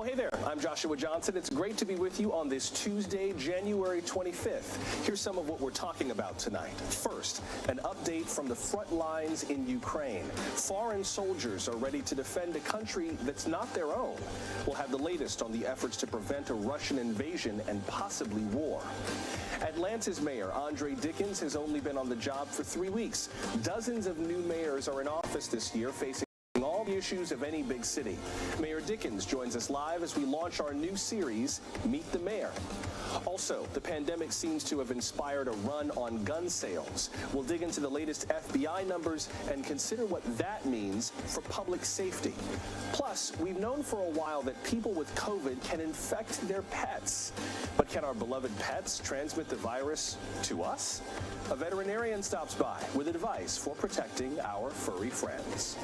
Well, hey there, I'm Joshua Johnson. It's great to be with you on this Tuesday, January 25th. Here's some of what we're talking about tonight. First, an update from the front lines in Ukraine. Foreign soldiers are ready to defend a country that's not their own. We'll have the latest on the efforts to prevent a Russian invasion and possibly war. Atlanta's Mayor Andre Dickens has only been on the job for 3 weeks. Dozens of new mayors are in office this year, facing all the issues of any big city. Mayor Dickens joins us live as we launch our new series, Meet the Mayor. Also, the pandemic seems to have inspired a run on gun sales. We'll dig into the latest FBI numbers and consider what that means for public safety. Plus, we've known for a while that people with COVID can infect their pets. But can our beloved pets transmit the virus to us? A veterinarian stops by with advice for protecting our furry friends.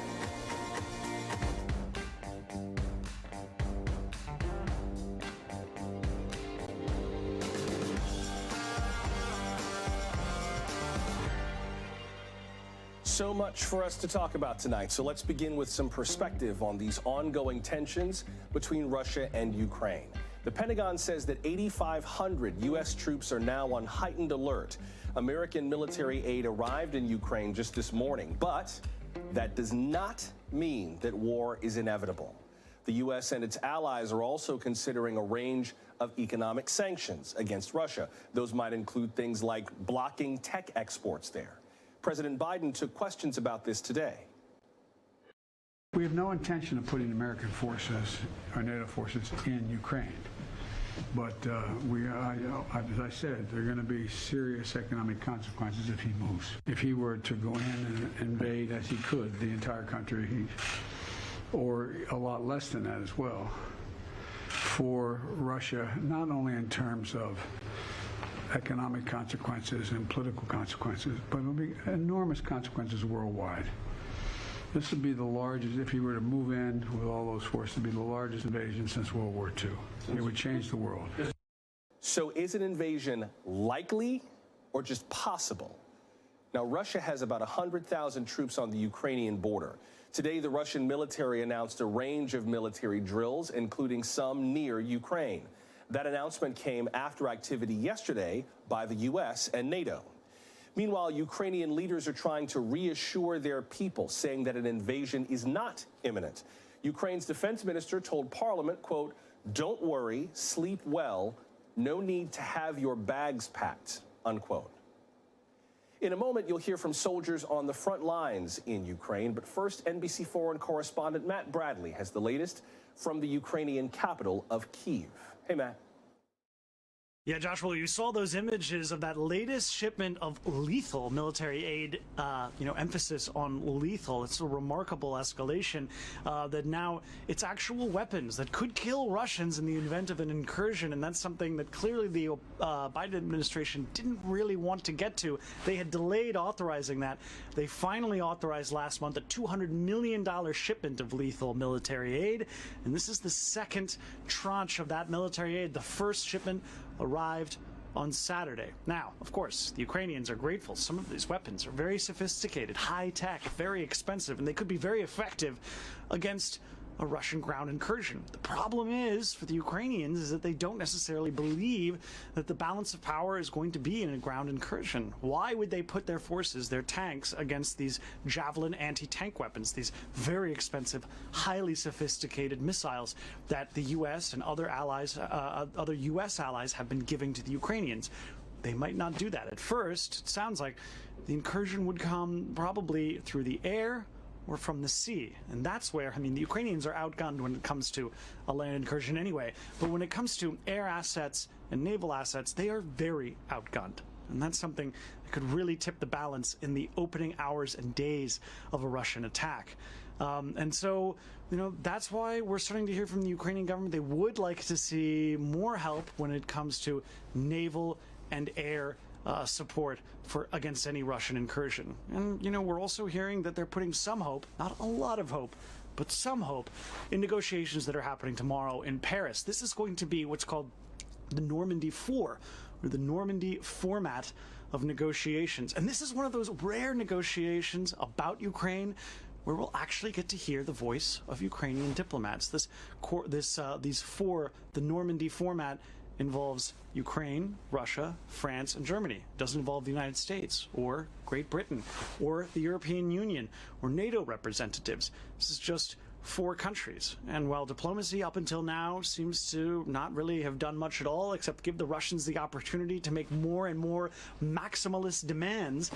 So much for us to talk about tonight, so let's begin with some perspective on these ongoing tensions between Russia and Ukraine. The Pentagon says that 8,500 U.S. troops are now on heightened alert. American military aid arrived in Ukraine just this morning, but that does not mean that war is inevitable. The U.S. and its allies are also considering a range of economic sanctions against Russia. Those might include things like blocking tech exports there. President Biden took questions about this today. We have no intention of putting American forces or NATO forces in Ukraine. But as I said, there are going to be serious economic consequences if he moves. If he were to go in and invade, as he could, the entire country, or a lot less than that as well, for Russia, not only in terms of economic consequences and political consequences, but it'll be enormous consequences worldwide. This would be the largest, if he were to move in with all those forces, it would be the largest invasion since World War II. It would change the world. So is an invasion likely or just possible? Now, Russia has about 100,000 troops on the Ukrainian border. Today, the Russian military announced a range of military drills, including some near Ukraine. That announcement came after activity yesterday by the U.S. and NATO. Meanwhile, Ukrainian leaders are trying to reassure their people, saying that an invasion is not imminent. Ukraine's defense minister told Parliament, quote, "Don't worry, sleep well, no need to have your bags packed," unquote. In a moment, you'll hear from soldiers on the front lines in Ukraine. But first, NBC foreign correspondent Matt Bradley has the latest from the Ukrainian capital of Kyiv. Hey, Matt. Yeah, Joshua, you saw those images of that latest shipment of lethal military aid, emphasis on lethal. It's a remarkable escalation that now it's actual weapons that could kill Russians in the event of an incursion. And that's something that clearly the Biden administration didn't really want to get to. They had delayed authorizing that. They finally authorized last month a $200 million shipment of lethal military aid. And this is the second tranche of that military aid. The first shipment arrived on Saturday. Now, of course, the Ukrainians are grateful. Some of these weapons are very sophisticated, high-tech, very expensive, and they could be very effective against a Russian ground incursion. The problem is, for the Ukrainians, is that they don't necessarily believe that the balance of power is going to be in a ground incursion. Why would they put their forces, their tanks, against these Javelin anti-tank weapons, these very expensive, highly sophisticated missiles that the U.S. and other allies, other U.S. allies have been giving to the Ukrainians? They might not do that. At first, it sounds like the incursion would come probably through the air or from the sea. And that's where, the Ukrainians are outgunned when it comes to a land incursion anyway. But when it comes to air assets and naval assets, they are very outgunned. And that's something that could really tip the balance in the opening hours and days of a Russian attack. And so, that's why we're starting to hear from the Ukrainian government. They would like to see more help when it comes to naval and air support against any Russian incursion. And, we're also hearing that they're putting some hope, not a lot of hope, but some hope, in negotiations that are happening tomorrow in Paris. This is going to be what's called the Normandy 4, or the Normandy format of negotiations. And this is one of those rare negotiations about Ukraine where we'll actually get to hear the voice of Ukrainian diplomats. The Normandy format involves Ukraine, Russia, France, and Germany. It doesn't involve the United States or Great Britain or the European Union or NATO representatives. This is just 4 countries. And while diplomacy up until now seems to not really have done much at all except give the Russians the opportunity to make more and more maximalist demands,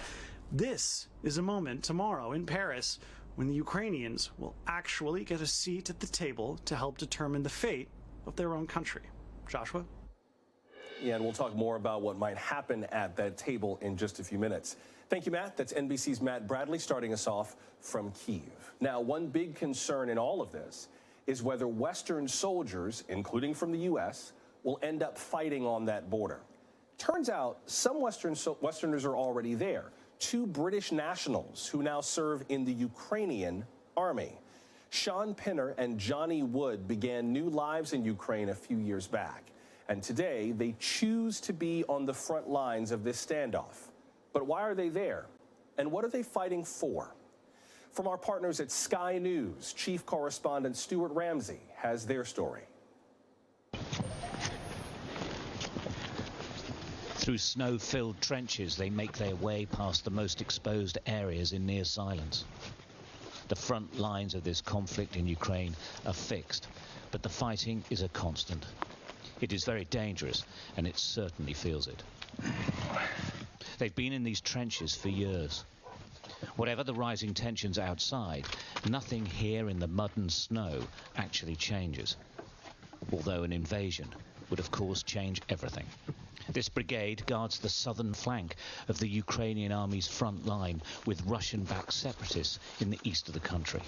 this is a moment tomorrow in Paris when the Ukrainians will actually get a seat at the table to help determine the fate of their own country. Joshua? Yeah, and we'll talk more about what might happen at that table in just a few minutes. Thank you, Matt. That's NBC's Matt Bradley starting us off from Kyiv. Now, one big concern in all of this is whether Western soldiers, including from the U.S., will end up fighting on that border. Turns out some Westerners are already there. 2 British nationals who now serve in the Ukrainian army. Sean Pinner and Johnny Wood began new lives in Ukraine a few years back. And today, they choose to be on the front lines of this standoff. But why are they there? And what are they fighting for? From our partners at Sky News, Chief Correspondent Stuart Ramsey has their story. Through snow-filled trenches, they make their way past the most exposed areas in near silence. The front lines of this conflict in Ukraine are fixed, but the fighting is a constant. It is very dangerous, and it certainly feels it. They've been in these trenches for years. Whatever the rising tensions outside, nothing here in the mud and snow actually changes. Although an invasion would, of course, change everything. This brigade guards the southern flank of the Ukrainian army's front line with Russian-backed separatists in the east of the country.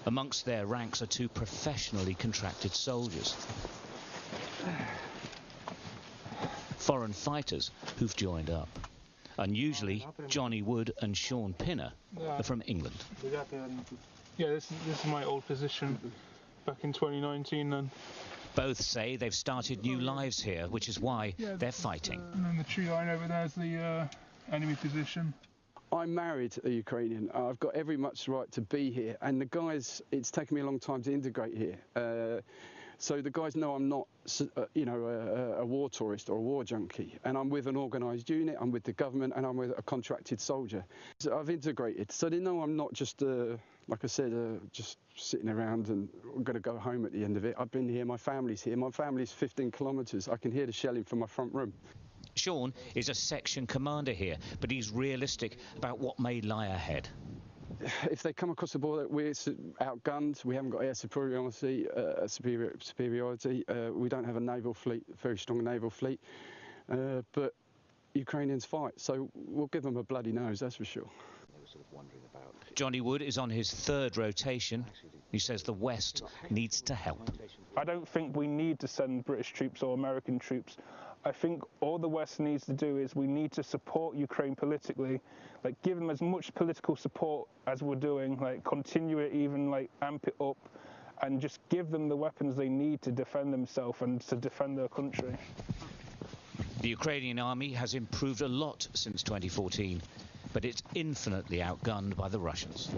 Amongst their ranks are 2 professionally contracted soldiers. Foreign fighters who've joined up. Unusually, Johnny Wood and Sean Pinner are from England. Yeah, this is my old position back in 2019 then. Both say they've started new lives here, which is why they're fighting. And then the tree line over there is the enemy position. I'm married a Ukrainian. I've got every much right to be here. And the guys, it's taken me a long time to integrate here. So the guys know I'm not, a war tourist or a war junkie. And I'm with an organised unit, I'm with the government, and I'm with a contracted soldier. So I've integrated. So they know I'm not just, like I said, just sitting around and I'm going to go home at the end of it. I've been here, my family's here. My family's 15 kilometres. I can hear the shelling from my front room. Sean is a section commander here, but he's realistic about what may lie ahead. If they come across the border, we're outgunned. We haven't got air superiority. We don't have a naval fleet, a very strong naval fleet. But Ukrainians fight, so we'll give them a bloody nose, that's for sure. Johnny Wood is on his 3rd rotation. He says the West needs to help. I don't think we need to send British troops or American troops. I think all the West needs to do is we need to support Ukraine politically, like give them as much political support as we're doing, like continue it, even like amp it up, and just give them the weapons they need to defend themselves and to defend their country. The Ukrainian army has improved a lot since 2014, but it's infinitely outgunned by the Russians.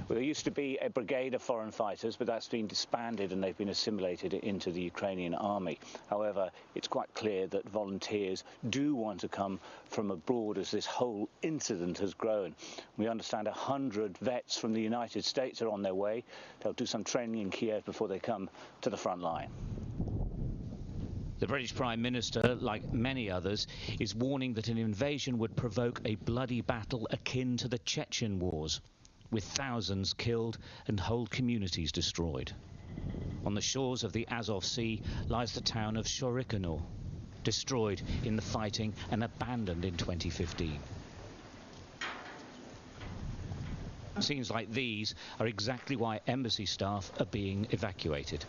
Well, there used to be a brigade of foreign fighters, but that's been disbanded and they've been assimilated into the Ukrainian army. However, it's quite clear that volunteers do want to come from abroad as this whole incident has grown. We understand 100 vets from the United States are on their way. They'll do some training in Kiev before they come to the front line. The British Prime Minister, like many others, is warning that an invasion would provoke a bloody battle akin to the Chechen Wars, with thousands killed and whole communities destroyed. On the shores of the Azov Sea lies the town of Shorikino, destroyed in the fighting and abandoned in 2015. Scenes like these are exactly why embassy staff are being evacuated.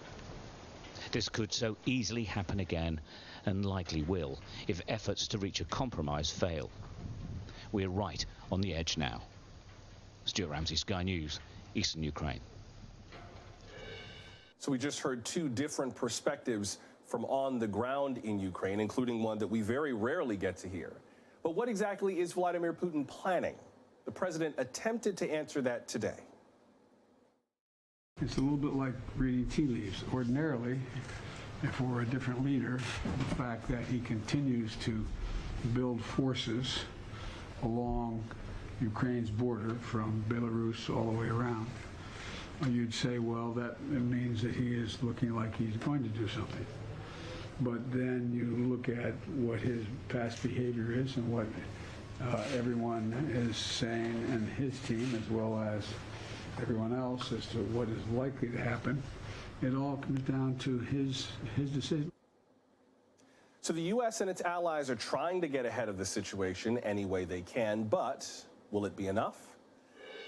This could so easily happen again, and likely will, if efforts to reach a compromise fail. We're right on the edge now. Stuart Ramsey, Sky News, Eastern Ukraine. So we just heard 2 different perspectives from on the ground in Ukraine, including one that we very rarely get to hear. But what exactly is Vladimir Putin planning? The president attempted to answer that today. It's a little bit like reading tea leaves. Ordinarily, if we're a different leader, the fact that he continues to build forces along Ukraine's border from Belarus all the way around, you'd say, well, that means that he is looking like he's going to do something. But then you look at what his past behavior is and what everyone is saying, and his team, as well as everyone else, as to what is likely to happen. It all comes down to his decision. So the U.S. and its allies are trying to get ahead of the situation any way they can, but will it be enough?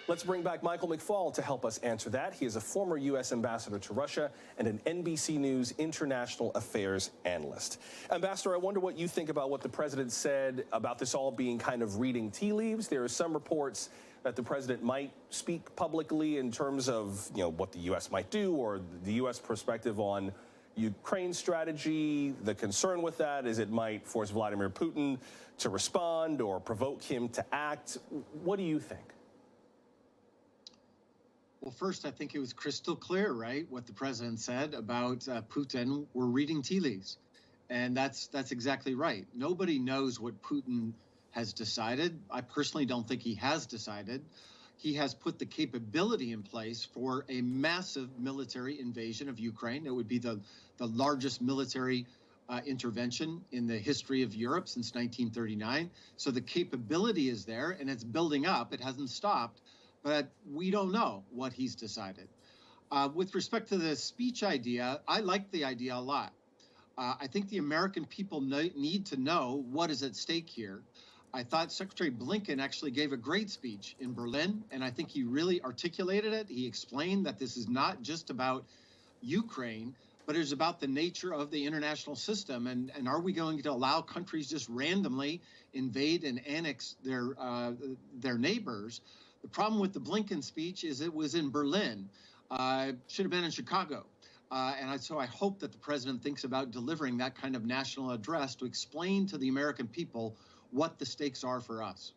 Let's bring back Michael McFaul to help us answer that. He is a former U.S. ambassador to Russia and an NBC News international affairs analyst. Ambassador, I wonder what you think about what the president said about this all being kind of reading tea leaves. There are some reports that the president might speak publicly in terms of, what the U.S. might do, or the U.S. perspective on Ukraine strategy. The concern with that is it might force Vladimir Putin to respond or provoke him to act. What do you think? Well, first, I think it was crystal clear, right, what the president said about Putin. We're reading tea leaves. And that's exactly right. Nobody knows what Putin has decided. I personally don't think he has decided. He has put the capability in place for a massive military invasion of Ukraine. It would be the largest military intervention in the history of Europe since 1939. So the capability is there, and it's building up. It hasn't stopped. But we don't know what he's decided. With respect to the speech idea, I like the idea a lot. I think the American people need to know what is at stake here. I thought Secretary Blinken actually gave a great speech in Berlin, and I think he really articulated it. He explained that this is not just about Ukraine, but it's about the nature of the international system. And are we going to allow countries just randomly invade and annex their neighbors? The problem with the Blinken speech is it was in Berlin. Should have been in Chicago. So I hope that the president thinks about delivering that kind of national address to explain to the American people what the stakes are for us.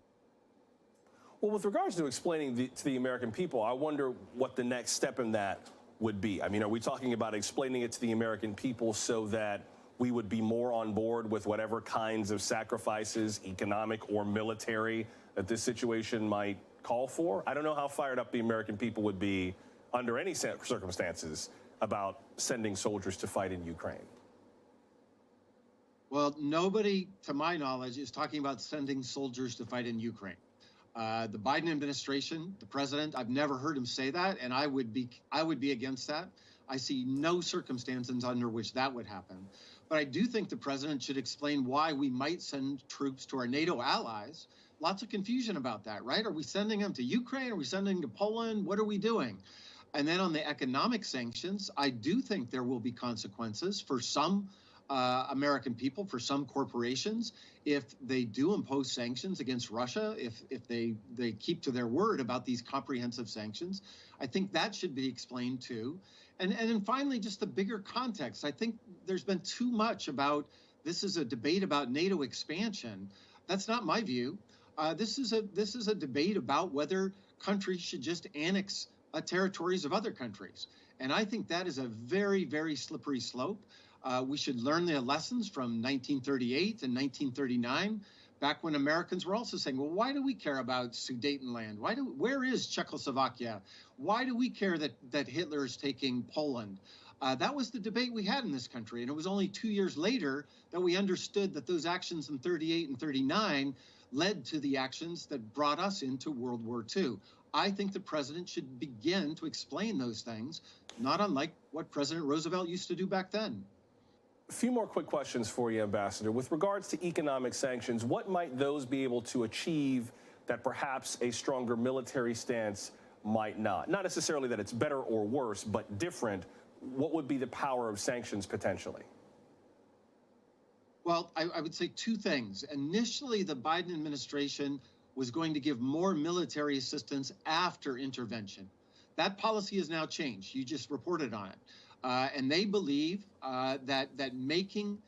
Well, with regards to explaining to the American people, I wonder what the next step in that would be. I mean, are we talking about explaining it to the American people so that we would be more on board with whatever kinds of sacrifices, economic or military, that this situation might call for? I don't know how fired up the American people would be under any circumstances about sending soldiers to fight in Ukraine. Well, nobody, to my knowledge, is talking about sending soldiers to fight in Ukraine. The Biden administration, the president, I've never heard him say that, and I would be against that. I see no circumstances under which that would happen. But I do think the president should explain why we might send troops to our NATO allies. Lots of confusion about that, right? Are we sending them to Ukraine? Are we sending them to Poland? What are we doing? And then on the economic sanctions, I do think there will be consequences for some American people, for some corporations, if they do impose sanctions against Russia, if they keep to their word about these comprehensive sanctions. I think that should be explained too. And then finally, just the bigger context. I think there's been too much about this is a debate about NATO expansion. That's not my view. This is a debate about whether countries should just annex territories of other countries. And I think that is a very, very slippery slope. We should learn the lessons from 1938 and 1939, back when Americans were also saying, well, why do we care about Sudetenland? Where is Czechoslovakia? Why do we care that Hitler is taking Poland? That was the debate we had in this country. And it was only 2 years later that we understood that those actions in 38 and 39 led to the actions that brought us into World War II. I think the president should begin to explain those things, not unlike what President Roosevelt used to do back then. A few more quick questions for you, Ambassador. With regards to economic sanctions, what might those be able to achieve that perhaps a stronger military stance might not? Not necessarily that it's better or worse, but different. What would be the power of sanctions potentially? Well, I would say two things. Initially, the Biden administration was going to give more military assistance after intervention. That policy has now changed. You just reported on it. And they believe that making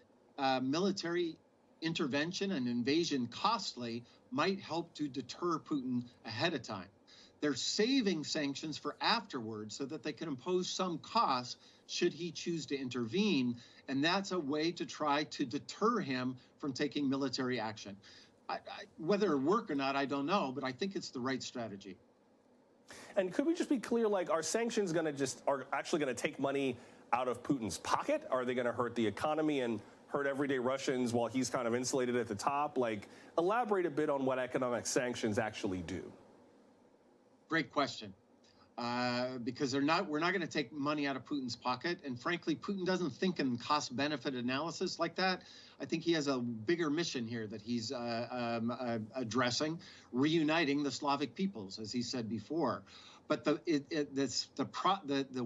military intervention and invasion costly might help to deter Putin ahead of time. They're saving sanctions for afterwards so that they can impose some costs should he choose to intervene. And that's a way to try to deter him from taking military action. Whether it'll work or not, I don't know, but I think it's the right strategy. And could we just be clear, like, are sanctions are actually going to take money out of Putin's pocket? Are they going to hurt the economy and hurt everyday Russians while he's kind of insulated at the top? Like, elaborate a bit on what economic sanctions actually do. Great question. Because we're not going to take money out of Putin's pocket. And frankly, Putin doesn't think in cost-benefit analysis like that. I think he has a bigger mission here that he's addressing, reuniting the Slavic peoples, as he said before. But the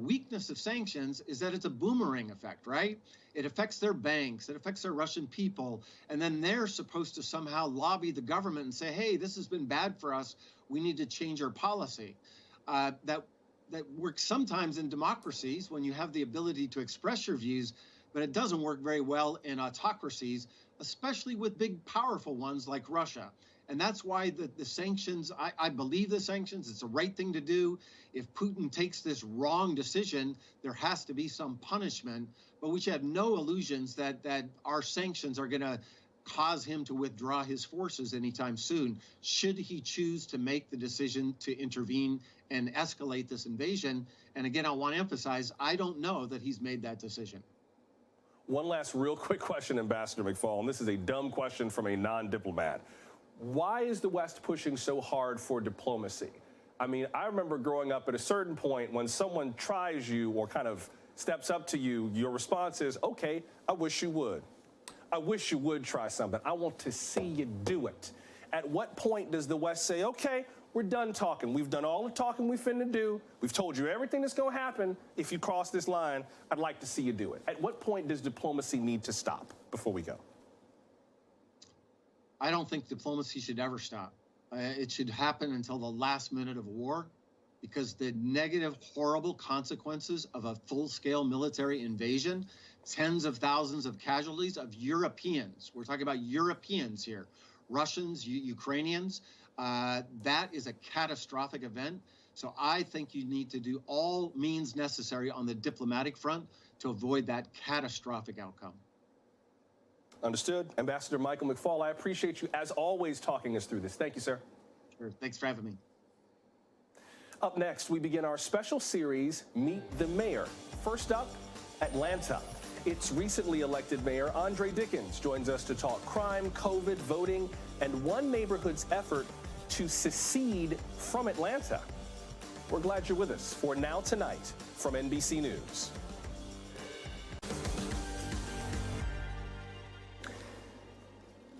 weakness of sanctions is that it's a boomerang effect, right? It affects their banks, it affects their Russian people, and then they're supposed to somehow lobby the government and say, hey, this has been bad for us, we need to change our policy. That works sometimes in democracies when you have the ability to express your views, but it doesn't work very well in autocracies, especially with big, powerful ones like Russia. And that's why the sanctions, I believe the sanctions, it's the right thing to do. If Putin takes this wrong decision, there has to be some punishment, but we should have no illusions that our sanctions are going to cause him to withdraw his forces anytime soon, should he choose to make the decision to intervene and escalate this invasion. And again, I want to emphasize, I don't know that he's made that decision. One last real quick question, Ambassador McFall, and this is a dumb question from a non-diplomat. Why is the West pushing so hard for diplomacy? I mean, I remember growing up at a certain point when someone tries you or kind of steps up to you, your response is, okay, I wish you would. I wish you would try something. I want to see you do it. At what point does the West say, okay, we're done talking. We've done all the talking we finna do. We've told you everything that's going to happen. If you cross this line, I'd like to see you do it. At what point does diplomacy need to stop before we go? I don't think diplomacy should ever stop. It should happen until the last minute of war, because the negative, horrible consequences of a full-scale military invasion, tens of thousands of casualties of Europeans, we're talking about Europeans here, Russians, Ukrainians, that is a catastrophic event. So I think you need to do all means necessary on the diplomatic front to avoid that catastrophic outcome. Understood. Ambassador Michael McFall, I appreciate you, as always, talking us through this. Thank you, sir. Sure. Thanks for having me. Up next, we begin our special series, Meet the Mayor. First up, Atlanta. Its recently elected mayor, Andre Dickens, joins us to talk crime, COVID, voting, and one neighborhood's effort to secede from Atlanta. We're glad you're with us for Now Tonight from NBC News.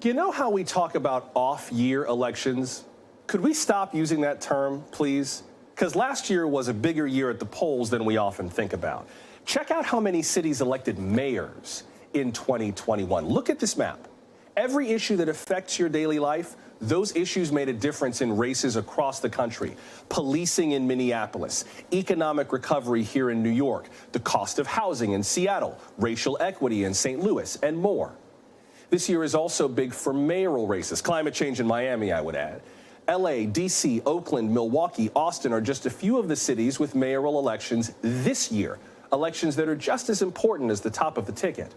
You know how we talk about off-year elections? Could we stop using that term, please? Because last year was a bigger year at the polls than we often think about. Check out how many cities elected mayors in 2021. Look at this map. Every issue that affects your daily life, those issues made a difference in races across the country. Policing in Minneapolis, economic recovery here in New York, the cost of housing in Seattle, racial equity in St. Louis, and more. This year is also big for mayoral races, climate change in Miami, I would add. LA, DC, Oakland, Milwaukee, Austin are just a few of the cities with mayoral elections this year, elections that are just as important as the top of the ticket.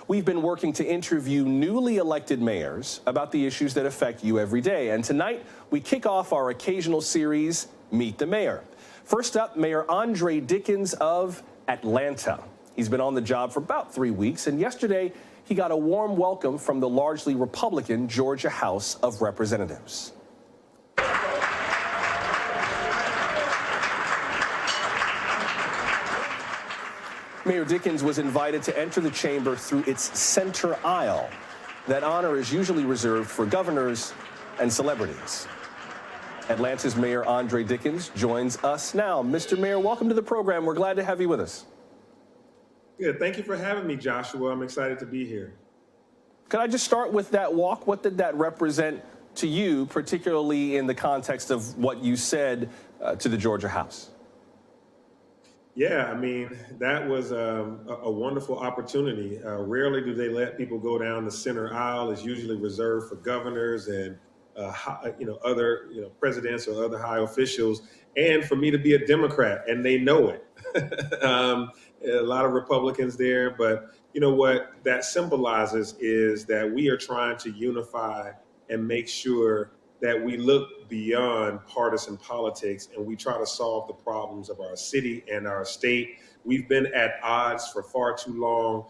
We've been working to interview newly elected mayors about the issues that affect you every day. And tonight, we kick off our occasional series, Meet the Mayor. First up, Mayor Andre Dickens of Atlanta. He's been on the job for about 3 weeks, and yesterday, he got a warm welcome from the largely Republican Georgia House of Representatives. Mayor Dickens was invited to enter the chamber through its center aisle. That honor is usually reserved for governors and celebrities. Atlanta's Mayor Andre Dickens joins us now. Mr. Mayor, welcome to the program. We're glad to have you with us. Good. Thank you for having me, Joshua. I'm excited to be here. Could I just start with that walk? What did that represent to you, particularly in the context of what you said to the Georgia House? Yeah, I mean, that was a wonderful opportunity. Rarely do they let people go down the center aisle. It's usually reserved for governors and other presidents or other high officials, and for me to be a Democrat, and they know it. A lot of Republicans there, but you know what that symbolizes is that we are trying to unify and make sure that we look beyond partisan politics and we try to solve the problems of our city and our state. We've been at odds for far too long.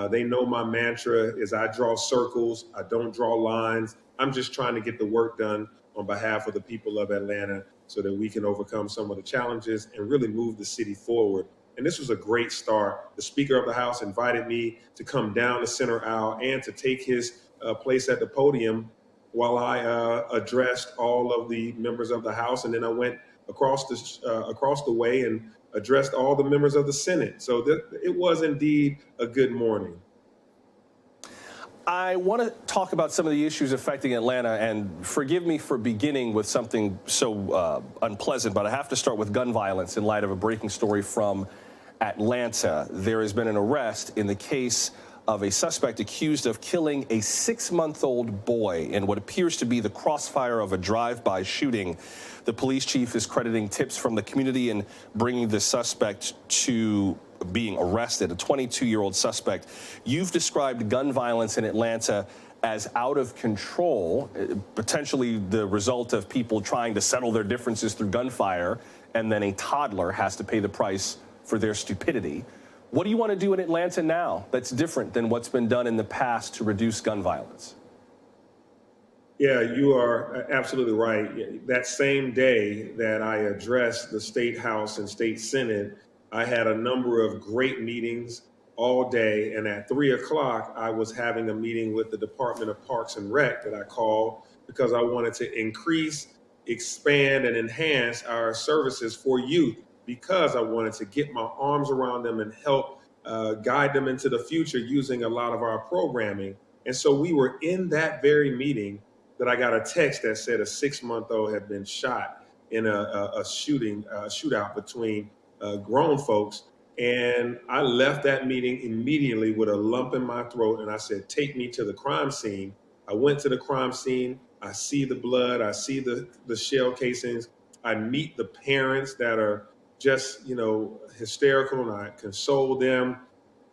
They know my mantra is I draw circles, I don't draw lines. I'm just trying to get the work done on behalf of the people of Atlanta so that we can overcome some of the challenges and really move the city forward. And this was a great start. The Speaker of the House invited me to come down the center aisle and to take his place at the podium while I addressed all of the members of the House. And then I went across the way and addressed all the members of the Senate. So it was indeed a good morning. I want to talk about some of the issues affecting Atlanta, and forgive me for beginning with something so unpleasant, but I have to start with gun violence in light of a breaking story from Atlanta. There has been an arrest in the case of a suspect accused of killing a 6-month-old boy in what appears to be the crossfire of a drive-by shooting. The police chief is crediting tips from the community and bringing the suspect to being arrested, a 22-year-old suspect. You've described gun violence in Atlanta as out of control, potentially the result of people trying to settle their differences through gunfire, and then a toddler has to pay the price for their stupidity. What do you want to do in Atlanta now that's different than what's been done in the past to reduce gun violence? Yeah, you are absolutely right. That same day that I addressed the State House and State Senate, I had a number of great meetings all day. And at 3 o'clock, I was having a meeting with the Department of Parks and Rec that I called because I wanted to increase, expand, and enhance our services for youth, because I wanted to get my arms around them and help guide them into the future using a lot of our programming. And so we were in that very meeting that I got a text that said a 6-month-old had been shot in a shootout between grown folks. And I left that meeting immediately with a lump in my throat. And I said, take me to the crime scene. I went to the crime scene. I see the blood. I see the shell casings. I meet the parents that are just, hysterical, and I console them.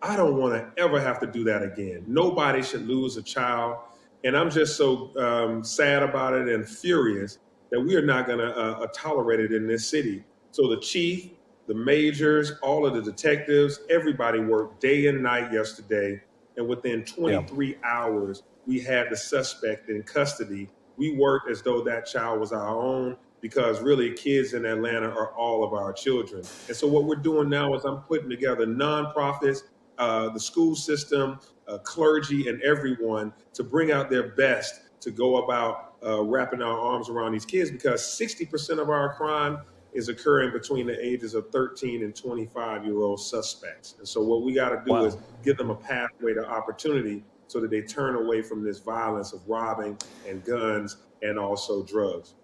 I don't want to ever have to do that again. Nobody should lose a child. And I'm just so sad about it and furious that we are not going to tolerate it in this city. So the chief, the majors, all of the detectives, everybody worked day and night yesterday. And within 23 hours, we had the suspect in custody. We worked as though that child was our own, because really kids in Atlanta are all of our children. And so what we're doing now is I'm putting together nonprofits, the school system, clergy, and everyone to bring out their best to go about wrapping our arms around these kids, because 60% of our crime is occurring between the ages of 13 and 25-year-old suspects. And so what we got to do is give them a pathway to opportunity so that they turn away from this violence of robbing and guns and also drugs.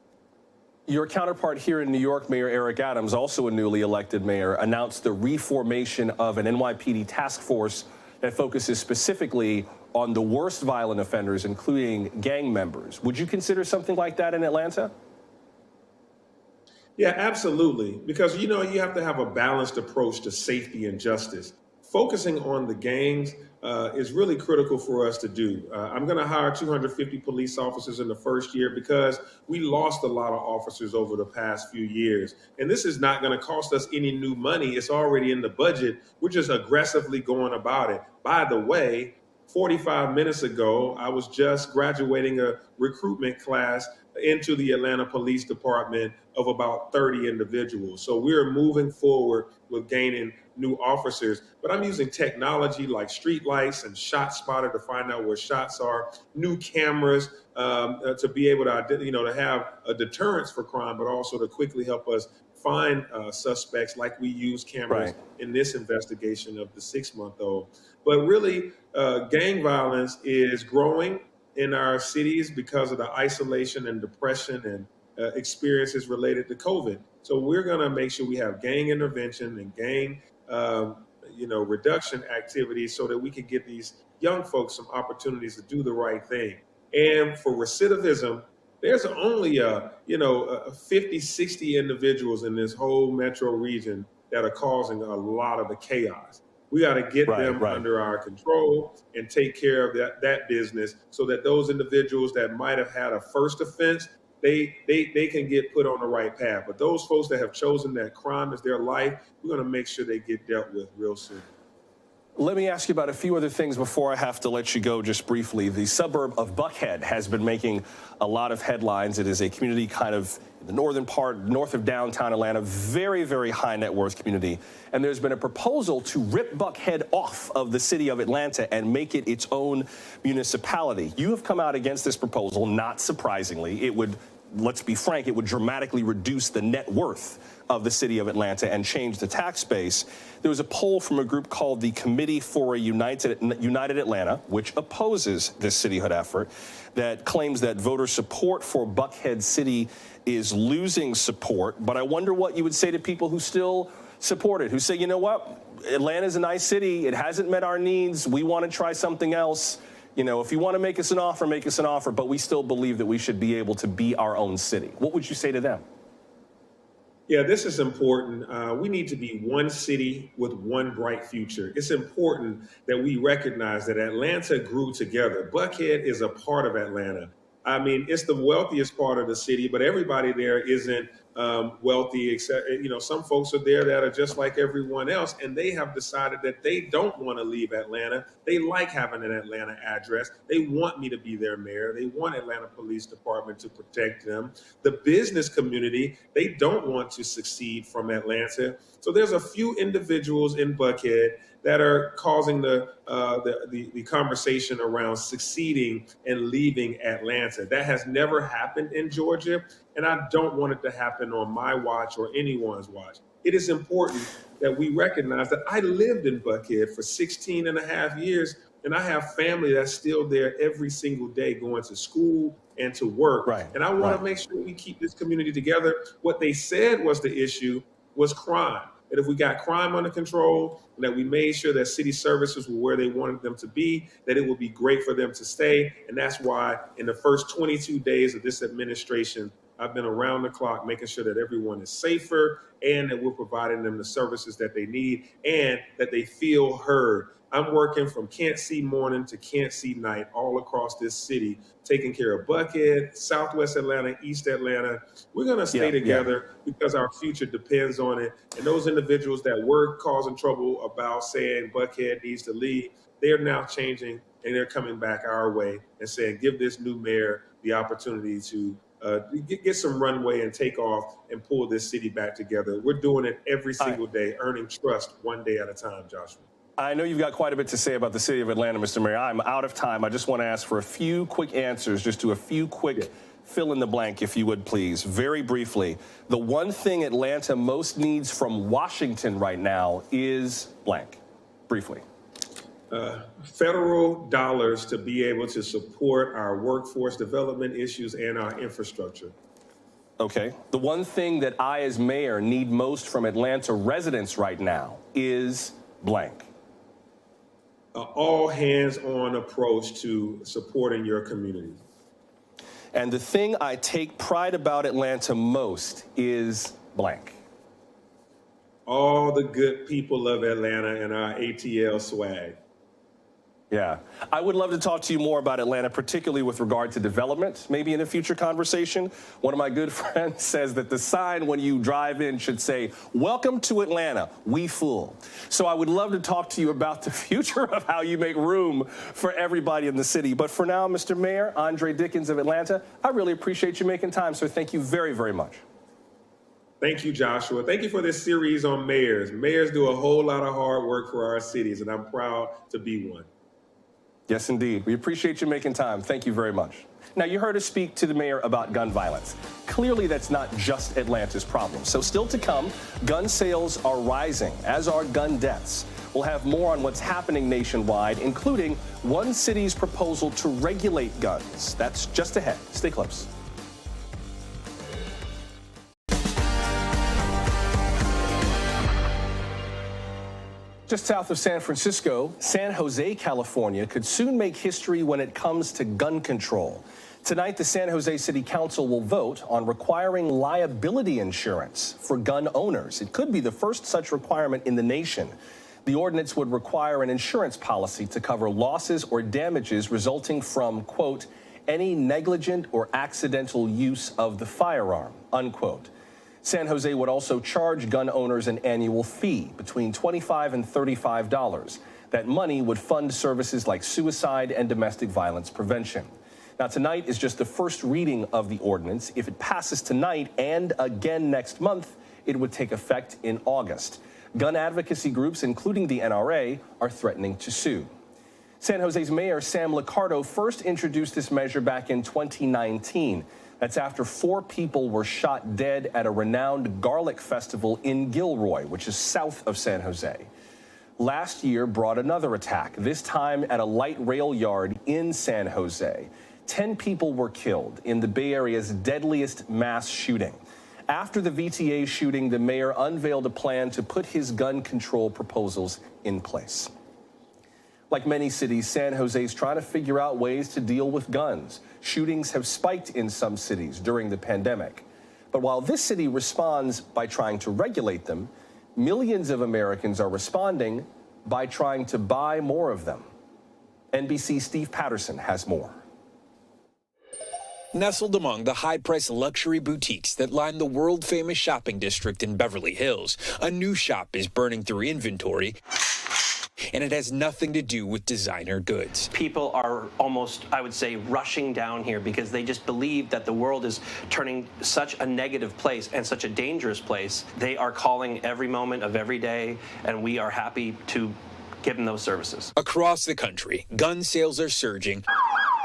Your counterpart here in New York, Mayor Eric Adams, also a newly elected mayor, announced the reformation of an NYPD task force that focuses specifically on the worst violent offenders, including gang members. Would you consider something like that in Atlanta? Yeah, absolutely. Because, you have to have a balanced approach to safety and justice. Focusing on the gangs is really critical for us to do. I'm going to hire 250 police officers in the first year because we lost a lot of officers over the past few years. And this is not going to cost us any new money. It's already in the budget. We're just aggressively going about it. By the way, 45 minutes ago, I was just graduating a recruitment class into the Atlanta Police Department of about 30 individuals. So we're moving forward with gaining new officers, but I'm using technology like street lights and Shot Spotter to find out where shots are, new cameras to be able to, to have a deterrence for crime, but also to quickly help us find suspects, like we use cameras in this investigation of the 6-month-old. But really, gang violence is growing in our cities because of the isolation and depression and experiences related to COVID. So we're going to make sure we have gang intervention and gang, reduction activities so that we can get these young folks some opportunities to do the right thing. And for recidivism, there's only 50, 60 individuals in this whole metro region that are causing a lot of the chaos. We got to get them under our control and take care of that business so that those individuals that might have had a first offense, they can get put on the right path. But those folks that have chosen that crime as their life, we're going to make sure they get dealt with real soon. Let me ask you about a few other things before I have to let you go just briefly. The suburb of Buckhead has been making a lot of headlines. It is a community kind of in the northern part, north of downtown Atlanta, very, very high net worth community. And there's been a proposal to rip Buckhead off of the city of Atlanta and make it its own municipality. You have come out against this proposal, not surprisingly. It would, let's be frank, it would dramatically reduce the net worth of the city of Atlanta and change the tax base. There was a poll from a group called the Committee for a United Atlanta, which opposes this cityhood effort, that claims that voter support for Buckhead City is losing support. But I wonder what you would say to people who still support it, who say, you know what, Atlanta's a nice city. It hasn't met our needs. We want to try something else. You know, if you want to make us an offer, but we still believe that we should be able to be our own city. What would you say to them? Yeah, this is important. We need to be one city with one bright future. It's important that we recognize that Atlanta grew together. Buckhead is a part of Atlanta. I mean, it's the wealthiest part of the city, but everybody there isn't wealthy, except, some folks are there that are just like everyone else, and they have decided that they don't want to leave Atlanta. They like having an Atlanta address. They want me to be their mayor. They want Atlanta Police Department to protect them. The business community, they don't want to succeed from Atlanta. So there's a few individuals in Buckhead that are causing the conversation around succeeding and leaving Atlanta. That has never happened in Georgia, and I don't want it to happen on my watch or anyone's watch. It is important that we recognize that I lived in Buckhead for 16 and a half years, and I have family that's still there every single day going to school and to work. And I want to make sure we keep this community together. What they said was the issue was crime. That if we got crime under control, and that we made sure that city services were where they wanted them to be, that it would be great for them to stay. And that's why in the first 22 days of this administration, I've been around the clock making sure that everyone is safer and that we're providing them the services that they need and that they feel heard. I'm working from can't see morning to can't see night all across this city, taking care of Buckhead, Southwest Atlanta, East Atlanta. We're going to stay together because our future depends on it. And those individuals that were causing trouble about saying Buckhead needs to leave, they're now changing and they're coming back our way and saying, give this new mayor the opportunity to get some runway and take off and pull this city back together. We're doing it every single day, earning trust one day at a time, Joshua. I know you've got quite a bit to say about the city of Atlanta, Mr. Mayor. I'm out of time. I just want to ask for a few quick answers, just to a few quick fill in the blank, if you would, please. Very briefly, the one thing Atlanta most needs from Washington right now is blank. Briefly. Federal dollars to be able to support our workforce development issues and our infrastructure. Okay. The one thing that I, as mayor, need most from Atlanta residents right now is blank. All hands-on approach to supporting your community. And the thing I take pride about Atlanta most is blank. All the good people of Atlanta and our ATL swag. Yeah. I would love to talk to you more about Atlanta, particularly with regard to development, maybe in a future conversation. One of my good friends says that the sign when you drive in should say, "Welcome to Atlanta, we fool." So I would love to talk to you about the future of how you make room for everybody in the city. But for now, Mr. Mayor Andre Dickens of Atlanta, I really appreciate you making time, so thank you very, very much. Thank you, Joshua. Thank you for this series on mayors. Mayors do a whole lot of hard work for our cities, and I'm proud to be one. Yes, indeed. We appreciate you making time. Thank you very much. Now, you heard us speak to the mayor about gun violence. Clearly, that's not just Atlanta's problem. So still to come, gun sales are rising, as are gun deaths. We'll have more on what's happening nationwide, including one city's proposal to regulate guns. That's just ahead. Stay close. Just south of San Francisco, San Jose, California, could soon make history when it comes to gun control. Tonight, the San Jose City Council will vote on requiring liability insurance for gun owners. It could be the first such requirement in the nation. The ordinance would require an insurance policy to cover losses or damages resulting from, quote, any negligent or accidental use of the firearm, unquote. San Jose would also charge gun owners an annual fee between $25 and $35. That money would fund services like suicide and domestic violence prevention. Now, tonight is just the first reading of the ordinance. If it passes tonight and again next month, it would take effect in August. Gun advocacy groups, including the NRA, are threatening to sue. San Jose's Mayor Sam Liccardo first introduced this measure back in 2019. That's after 4 people were shot dead at a renowned garlic festival in Gilroy, which is south of San Jose. Last year brought another attack, this time at a light rail yard in San Jose. 10 people were killed in the Bay Area's deadliest mass shooting. After the VTA shooting, the mayor unveiled a plan to put his gun control proposals in place. Like many cities, San Jose is trying to figure out ways to deal with guns. Shootings have spiked in some cities during the pandemic. But while this city responds by trying to regulate them, millions of Americans are responding by trying to buy more of them. NBC's Steve Patterson has more. Nestled among the high-priced luxury boutiques that line the world-famous shopping district in Beverly Hills, a new shop is burning through inventory, and it has nothing to do with designer goods. People are almost, I would say, rushing down here because they just believe that the world is turning such a negative place and such a dangerous place. They are calling every moment of every day, and we are happy to give them those services. Across the country, gun sales are surging,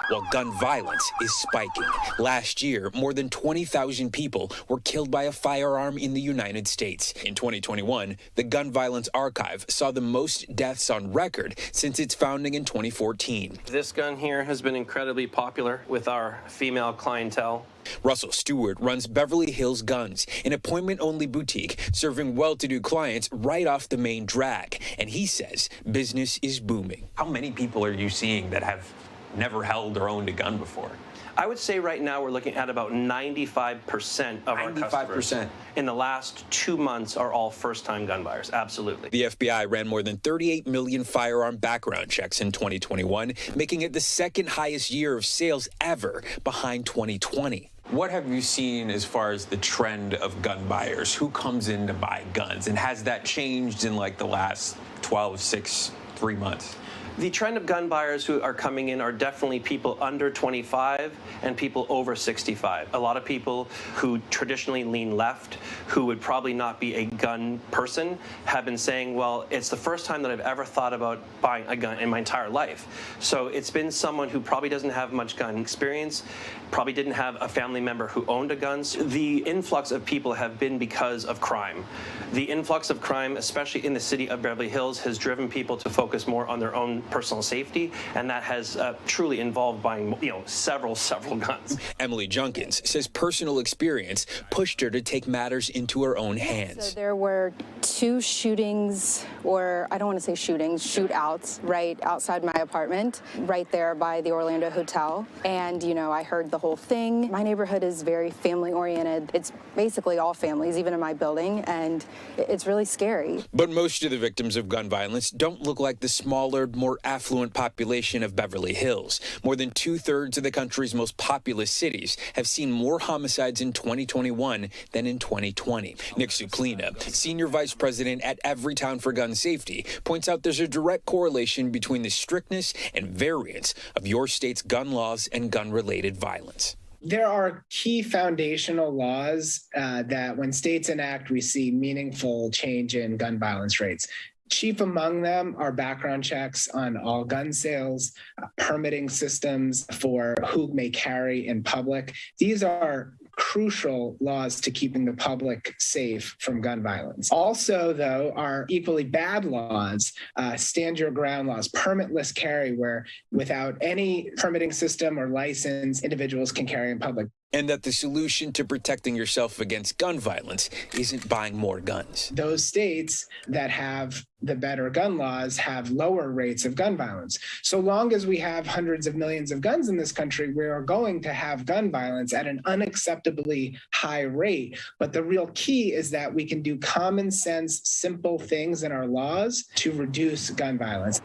while gun violence is spiking. Last year, more than 20,000 people were killed by a firearm in the United States. In 2021, the Gun Violence Archive saw the most deaths on record since its founding in 2014. This gun here has been incredibly popular with our female clientele. Russell Stewart runs Beverly Hills Guns, an appointment-only boutique serving well-to-do clients right off the main drag. And he says business is booming. How many people are you seeing that have never held or owned a gun before? I would say right now we're looking at about 95% of our customers in the last 2 months are all first-time gun buyers. Absolutely. The FBI ran more than 38 million firearm background checks in 2021, making it the second highest year of sales ever, behind 2020. What have you seen as far as the trend of gun buyers? Who comes in to buy guns? And has that changed in like the last 12, 6, 3 months? The trend of gun buyers who are coming in are definitely people under 25 and people over 65. A lot of people who traditionally lean left, who would probably not be a gun person, have been saying, well, it's the first time that I've ever thought about buying a gun in my entire life. So it's been someone who probably doesn't have much gun experience, probably didn't have a family member who owned a gun. The influx of people have been because of crime. The influx of crime, especially in the city of Beverly Hills, has driven people to focus more on their own personal safety, and that has truly involved buying, several guns. Emily Junkins says personal experience pushed her to take matters into her own hands. So there were 2 shootings, or I don't want to say shootings, shootouts right outside my apartment, right there by the Orlando Hotel. And, I heard the whole thing. My neighborhood is very family-oriented. It's basically all families, even in my building, and it's really scary. But most of the victims of gun violence don't look like the smaller, more affluent population of Beverly Hills. More than 2/3 of the country's most populous cities have seen more homicides in 2021 than in 2020. Nick Suplina, senior vice president at Everytown for Gun Safety, points out there's a direct correlation between the strictness and variance of your state's gun laws and gun-related violence. There are key foundational laws that when states enact, we see meaningful change in gun violence rates. Chief among them are background checks on all gun sales, permitting systems for who may carry in public. These are crucial laws to keeping the public safe from gun violence. Also, though, are equally bad laws, stand your ground laws, permitless carry, where without any permitting system or license, individuals can carry in public. and that the solution to protecting yourself against gun violence isn't buying more guns. Those states that have the better gun laws have lower rates of gun violence. So long as we have hundreds of millions of guns in this country, we are going to have gun violence at an unacceptably high rate. But the real key is that we can do common sense, simple things in our laws to reduce gun violence.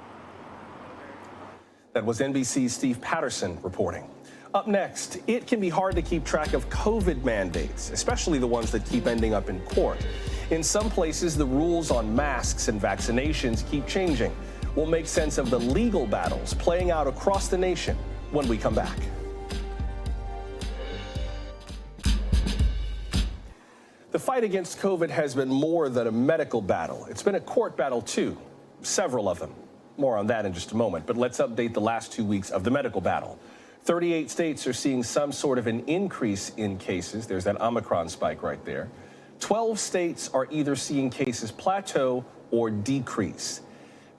That was NBC's Steve Patterson reporting. Up next, it can be hard to keep track of COVID mandates, especially the ones that keep ending up in court. In some places, the rules on masks and vaccinations keep changing. We'll make sense of the legal battles playing out across the nation when we come back. The fight against COVID has been more than a medical battle. It's been a court battle, too, several of them. More on that in just a moment, but let's update the last 2 weeks of the medical battle. 38 states are seeing some sort of an increase in cases. There's that Omicron spike right there. 12 states are either seeing cases plateau or decrease.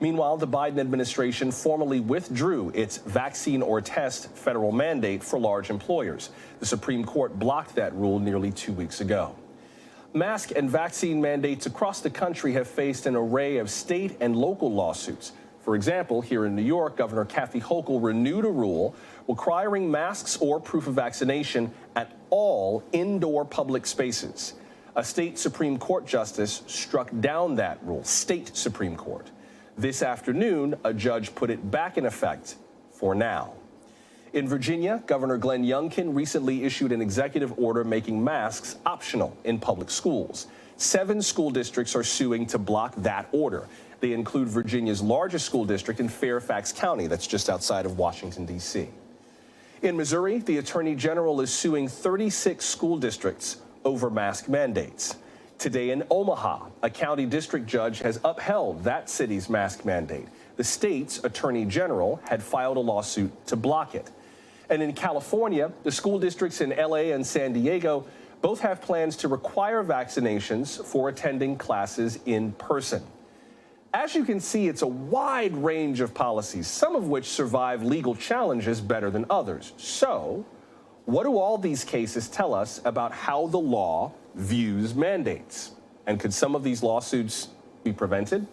Meanwhile, the Biden administration formally withdrew its vaccine or test federal mandate for large employers. The Supreme Court blocked that rule nearly 2 weeks ago. Mask and vaccine mandates across the country have faced an array of state and local lawsuits. For example, here in New York, Governor Kathy Hochul renewed a rule requiring masks or proof of vaccination at all indoor public spaces. A state Supreme Court justice struck down that rule, state Supreme Court. This afternoon, a judge put it back in effect for now. In Virginia, Governor Glenn Youngkin recently issued an executive order making masks optional in public schools. 7 school districts are suing to block that order. They include Virginia's largest school district in Fairfax County, that's just outside of Washington, D.C. In Missouri, the Attorney General is suing 36 school districts over mask mandates. Today in Omaha, a county district judge has upheld that city's mask mandate. The state's Attorney General had filed a lawsuit to block it. And in California, the school districts in L.A. and San Diego both have plans to require vaccinations for attending classes in person. As you can see, it's a wide range of policies, some of which survive legal challenges better than others. So, what do all these cases tell us about how the law views mandates? And could some of these lawsuits be prevented?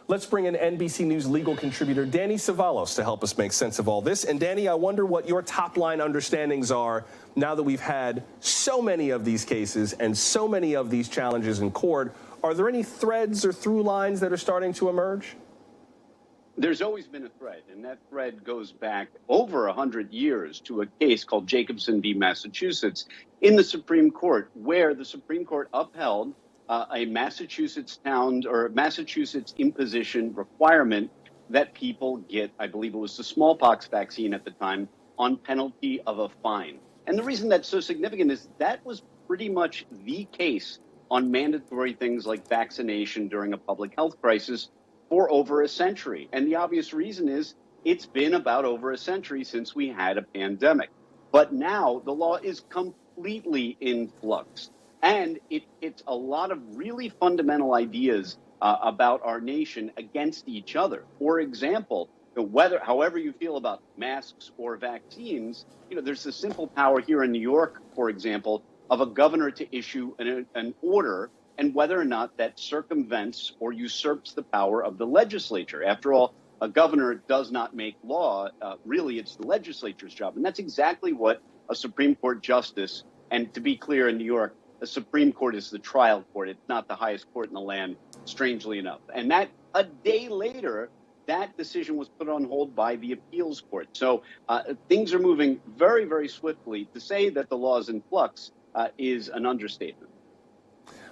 Let's bring in NBC News legal contributor Danny Savalos to help us make sense of all this. And Danny, I wonder what your top-line understandings are now that we've had so many of these cases and so many of these challenges in court. Are there any threads or through lines that are starting to emerge? There's always been a thread, and that thread goes back over 100 years to a case called Jacobson v. Massachusetts in the Supreme Court, where the Supreme Court upheld a Massachusetts imposition requirement that people get, I believe it was the smallpox vaccine at the time, on penalty of a fine. And the reason that's so significant is that was pretty much the case on mandatory things like vaccination during a public health crisis for over a century. And the obvious reason is it's been about over a century since we had a pandemic. But now the law is completely in flux. And it's a lot of really fundamental ideas about our nation against each other. For example, however you feel about masks or vaccines, there's the simple power here in New York, for example, of a governor to issue an order, and whether or not that circumvents or usurps the power of the legislature. After all, a governor does not make law. Really, it's the legislature's job. And that's exactly what a Supreme Court justice, and to be clear, in New York, the Supreme Court is the trial court. It's not the highest court in the land, strangely enough. And that a day later, that decision was put on hold by the appeals court. So things are moving very, very swiftly. To say that the law is in flux is an understatement.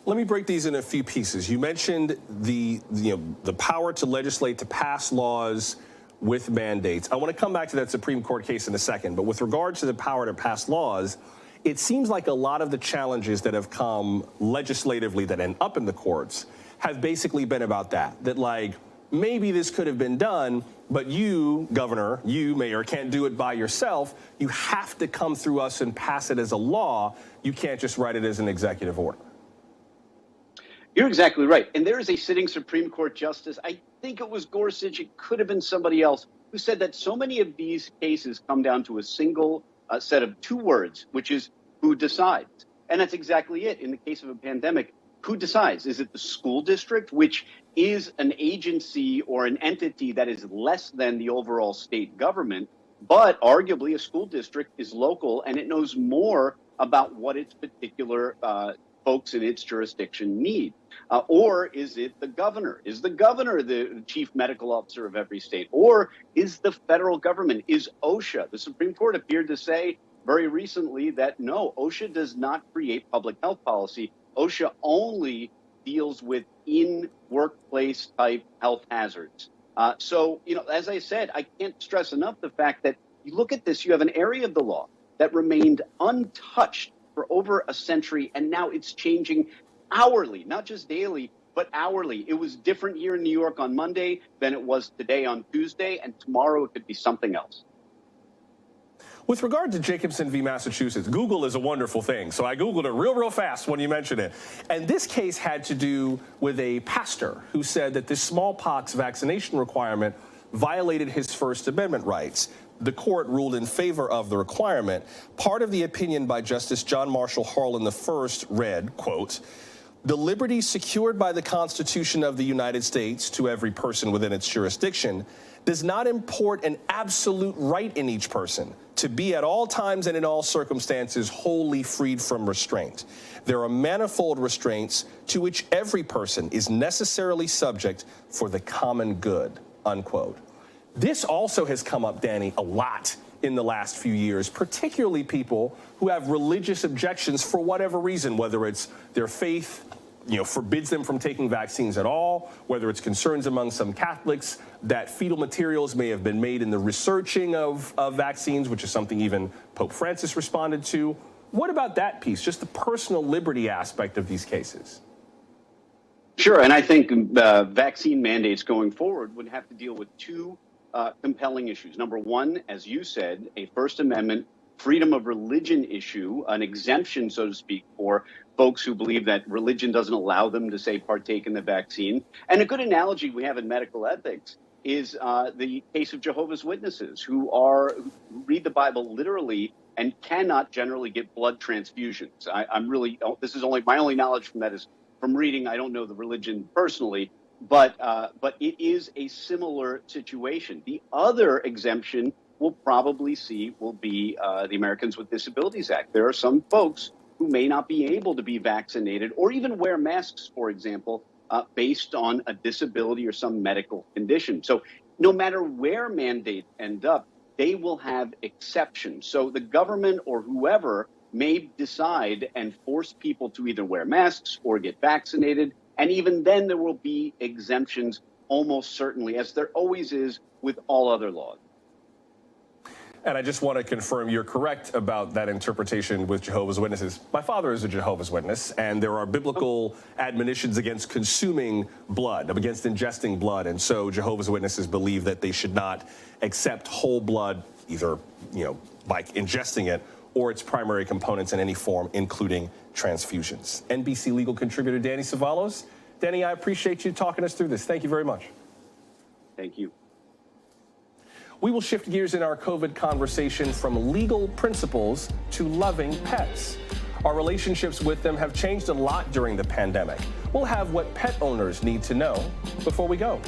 Let me break these in a few pieces. You mentioned the power to legislate, to pass laws with mandates. I want to come back to that Supreme Court case in a second, but with regard to the power to pass laws, it seems like a lot of the challenges that have come legislatively that end up in the courts have basically been about that like, maybe this could have been done, but you, Governor, you, Mayor, can't do it by yourself. You have to come through us and pass it as a law. You can't just write it as an executive order. You're exactly right. And there is a sitting Supreme Court justice, I think it was Gorsuch, it could have been somebody else, who said that so many of these cases come down to a single set of two words, which is who decides. And that's exactly it. In the case of a pandemic, who decides? Is it the school district, which is an agency or an entity that is less than the overall state government, but arguably a school district is local and it knows more about what its particular folks in its jurisdiction need? Or is it the governor? Is the governor the chief medical officer of every state? Or is the federal government? Is OSHA? The Supreme Court appeared to say very recently that no, OSHA does not create public health policy. OSHA only deals with in-workplace type health hazards. So, as I said, I can't stress enough the fact that you look at this, you have an area of the law that remained untouched for over a century, and now it's changing hourly, not just daily, but hourly. It was different here in New York on Monday than it was today on Tuesday, and tomorrow it could be something else. With regard to Jacobson v. Massachusetts, Google is a wonderful thing. So I Googled it real fast when you mentioned it. And this case had to do with a pastor who said that this smallpox vaccination requirement violated his First Amendment rights. The court ruled in favor of the requirement. Part of the opinion by Justice John Marshall Harlan I read, quote, "The liberty secured by the Constitution of the United States to every person within its jurisdiction does not import an absolute right in each person to be at all times and in all circumstances wholly freed from restraint. There are manifold restraints to which every person is necessarily subject for the common good," unquote. This also has come up, Danny, a lot in the last few years, particularly people who have religious objections for whatever reason, whether it's their faith, forbids them from taking vaccines at all, whether it's concerns among some Catholics that fetal materials may have been made in the researching of vaccines, which is something even Pope Francis responded to. What about that piece, just the personal liberty aspect of these cases? Sure, and I think vaccine mandates going forward would have to deal with two compelling issues. Number one, as you said, a First Amendment freedom of religion issue, an exemption, so to speak, for folks who believe that religion doesn't allow them to, say, partake in the vaccine. And a good analogy we have in medical ethics is the case of Jehovah's Witnesses, who read the Bible literally and cannot generally get blood transfusions. This is my only knowledge from that is from reading. I don't know the religion personally, but it is a similar situation. The other exemption we'll probably see will be the Americans with Disabilities Act. There are some folks who may not be able to be vaccinated or even wear masks, for example, based on a disability or some medical condition. So no matter where mandates end up, they will have exceptions. So the government or whoever may decide and force people to either wear masks or get vaccinated. And even then there will be exemptions almost certainly, as there always is with all other laws. And I just want to confirm you're correct about that interpretation with Jehovah's Witnesses. My father is a Jehovah's Witness, and there are biblical admonitions against consuming blood, against ingesting blood. And so Jehovah's Witnesses believe that they should not accept whole blood, either, by ingesting it or its primary components in any form, including transfusions. NBC legal contributor Danny Savalos. Danny, I appreciate you talking us through this. Thank you very much. Thank you. We will shift gears in our COVID conversation from legal principles to loving pets. Our relationships with them have changed a lot during the pandemic. We'll have what pet owners need to know before we go.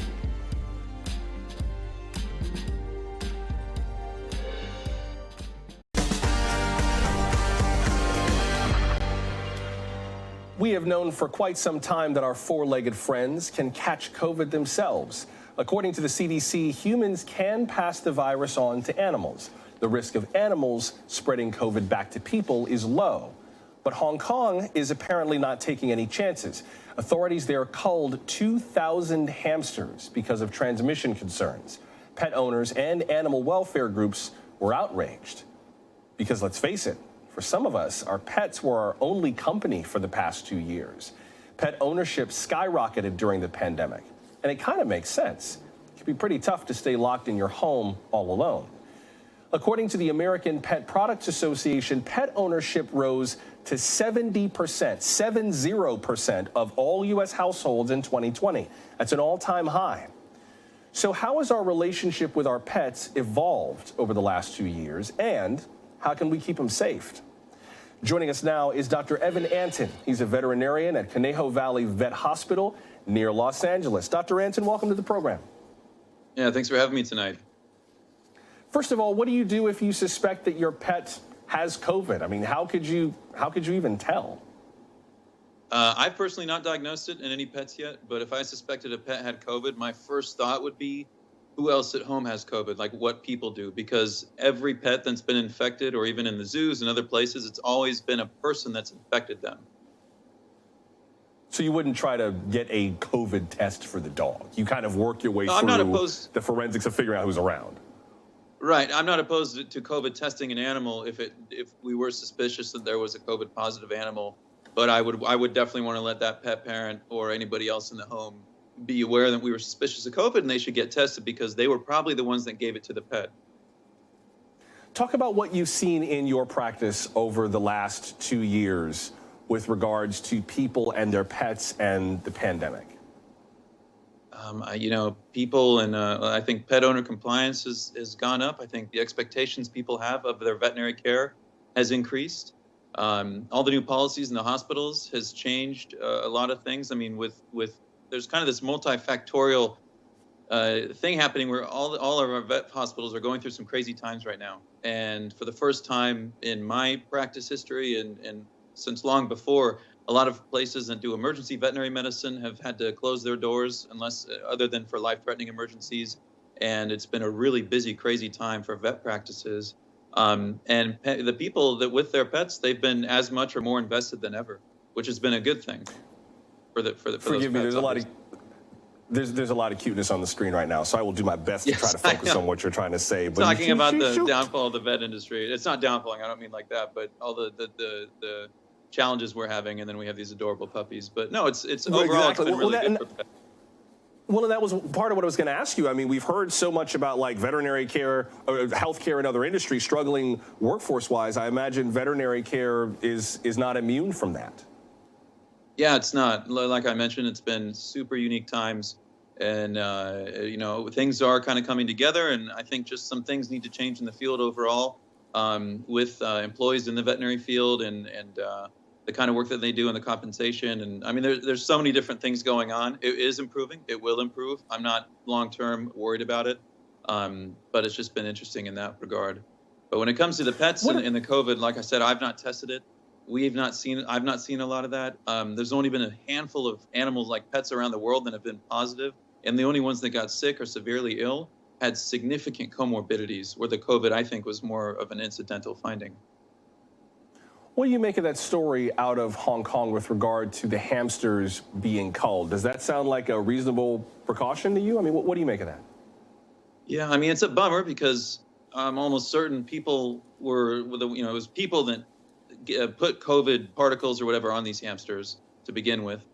We have known for quite some time that our four-legged friends can catch COVID themselves. According to the CDC, humans can pass the virus on to animals. The risk of animals spreading COVID back to people is low. But Hong Kong is apparently not taking any chances. Authorities there culled 2,000 hamsters because of transmission concerns. Pet owners and animal welfare groups were outraged. Because let's face it, for some of us, our pets were our only company for the past 2 years. Pet ownership skyrocketed during the pandemic. And it kind of makes sense. It can be pretty tough to stay locked in your home all alone. According to the American Pet Products Association, pet ownership rose to 70% of all U.S. households in 2020. That's an all-time high. So how has our relationship with our pets evolved over the last 2 years? And How can we keep them safe? Joining us now is Dr. Evan Anton. He's a veterinarian at Conejo Valley Vet Hospital near Los Angeles. Dr. Anton, welcome to the program. Yeah, thanks for having me tonight. First of all, what do you do if you suspect that your pet has COVID? I mean, how could you even tell? I've personally not diagnosed it in any pets yet, but if I suspected a pet had COVID, my first thought would be, who else at home has COVID? Like what people do, because every pet that's been infected, or even in the zoos and other places, it's always been a person that's infected them. So you wouldn't try to get a COVID test for the dog. You kind of work your way through I'm not opposed the forensics of figuring out who's around. Right. I'm not opposed to COVID testing an animal if we were suspicious that there was a COVID positive animal, but I would definitely want to let that pet parent or anybody else in the home be aware that we were suspicious of COVID and they should get tested because they were probably the ones that gave it to the pet. Talk about what you've seen in your practice over the last 2 years with regards to people and their pets and the pandemic. People and I think pet owner compliance has gone up. I think the expectations people have of their veterinary care has increased. All the new policies in the hospitals has changed a lot of things. I mean, with there's kind of this multifactorial thing happening where all of our vet hospitals are going through some crazy times right now. And for the first time in my practice history and since long before, a lot of places that do emergency veterinary medicine have had to close their doors other than for life-threatening emergencies. And it's been a really busy, crazy time for vet practices. And the people that with their pets, they've been as much or more invested than ever, which has been a good thing for Forgive me, there's a lot of cuteness on the screen right now, so I will do my best to try to focus on what you're trying to say. But talking about the downfall of the vet industry, it's not downfalling. I don't mean like that, but all the challenges we're having, and then we have these adorable puppies. But no, it's overall it's been really good for pets. Well, and that was part of what I was going to ask you. I mean, we've heard so much about like veterinary care, or healthcare and other industries struggling workforce-wise. I imagine veterinary care is not immune from that. Yeah, it's not. Like I mentioned, it's been super unique times, and things are kind of coming together. And I think just some things need to change in the field overall, with employees in the veterinary field and the kind of work that they do and the compensation. And I mean, there's so many different things going on. It is improving. It will improve. I'm not long-term worried about it, but it's just been interesting in that regard. But when it comes to the pets and the COVID, like I said, I've not tested it. I've not seen a lot of that. There's only been a handful of animals like pets around the world that have been positive, and the only ones that got sick or severely ill had significant comorbidities, where the COVID, I think, was more of an incidental finding. What do you make of that story out of Hong Kong with regard to the hamsters being culled? Does that sound like a reasonable precaution to you? I mean, what do you make of that? Yeah, I mean, it's a bummer because I'm almost certain people were, it was people that put COVID particles or whatever on these hamsters to begin with.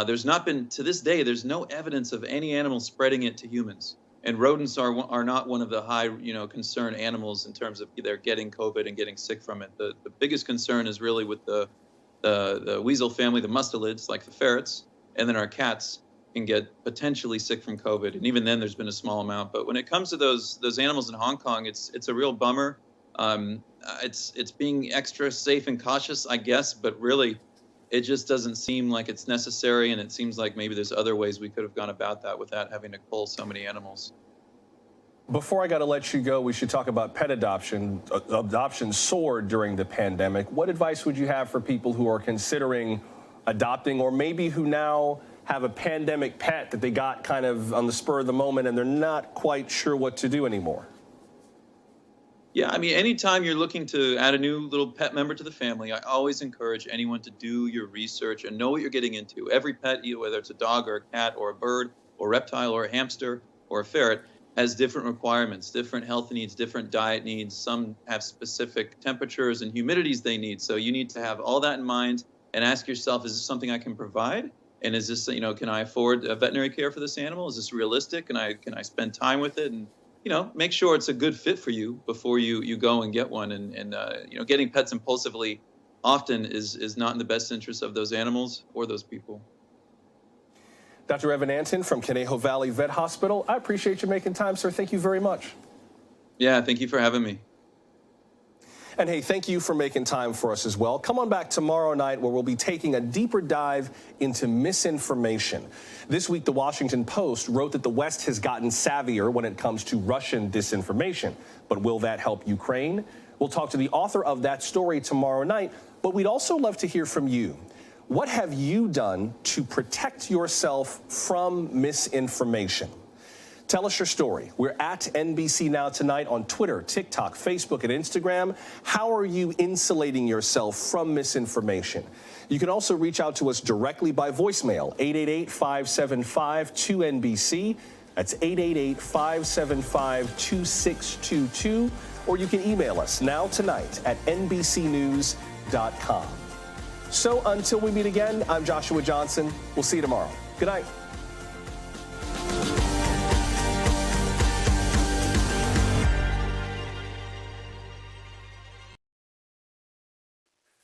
There's not been, to this day, there's no evidence of any animal spreading it to humans. And rodents are not one of the high, concern animals in terms of they're getting COVID and getting sick from it. The biggest concern is really with the weasel family, the mustelids, like the ferrets, and then our cats can get potentially sick from COVID. And even then, there's been a small amount. But when it comes to those animals in Hong Kong, it's a real bummer. It's being extra safe and cautious, I guess, but really, it just doesn't seem like it's necessary, and it seems like maybe there's other ways we could have gone about that without having to cull so many animals. Before I got to let you go, we should talk about pet adoption. Adoption soared during the pandemic. What advice would you have for people who are considering adopting, or maybe who now have a pandemic pet that they got kind of on the spur of the moment and they're not quite sure what to do anymore? Yeah, I mean, anytime you're looking to add a new little pet member to the family, I always encourage anyone to do your research and know what you're getting into. Every pet, whether it's a dog or a cat or a bird or a reptile or a hamster or a ferret, has different requirements, different health needs, different diet needs. Some have specific temperatures and humidities they need. So you need to have all that in mind and ask yourself, is this something I can provide? And is this, can I afford veterinary care for this animal? Is this realistic? Can I spend time with it? And make sure it's a good fit for you before you go and get one. And getting pets impulsively often is not in the best interest of those animals or those people. Dr. Evan Anton from Conejo Valley Vet Hospital, I appreciate you making time, sir. Thank you very much. Yeah, thank you for having me. And hey, thank you for making time for us as well. Come on back tomorrow night where we'll be taking a deeper dive into misinformation. This week, the Washington Post wrote that the West has gotten savvier when it comes to Russian disinformation. But will that help Ukraine? We'll talk to the author of that story tomorrow night, but we'd also love to hear from you. What have you done to protect yourself from misinformation? Tell us your story. We're at NBC Now Tonight on Twitter, TikTok, Facebook, and Instagram. How are you insulating yourself from misinformation? You can also reach out to us directly by voicemail, 888-575-2NBC. That's 888-575-2622. Or you can email us now tonight at nbcnews.com. So until we meet again, I'm Joshua Johnson. We'll see you tomorrow. Good night.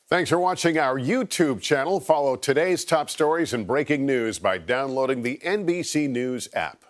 Thanks for watching our YouTube channel. Follow today's top stories and breaking news by downloading the NBC News app.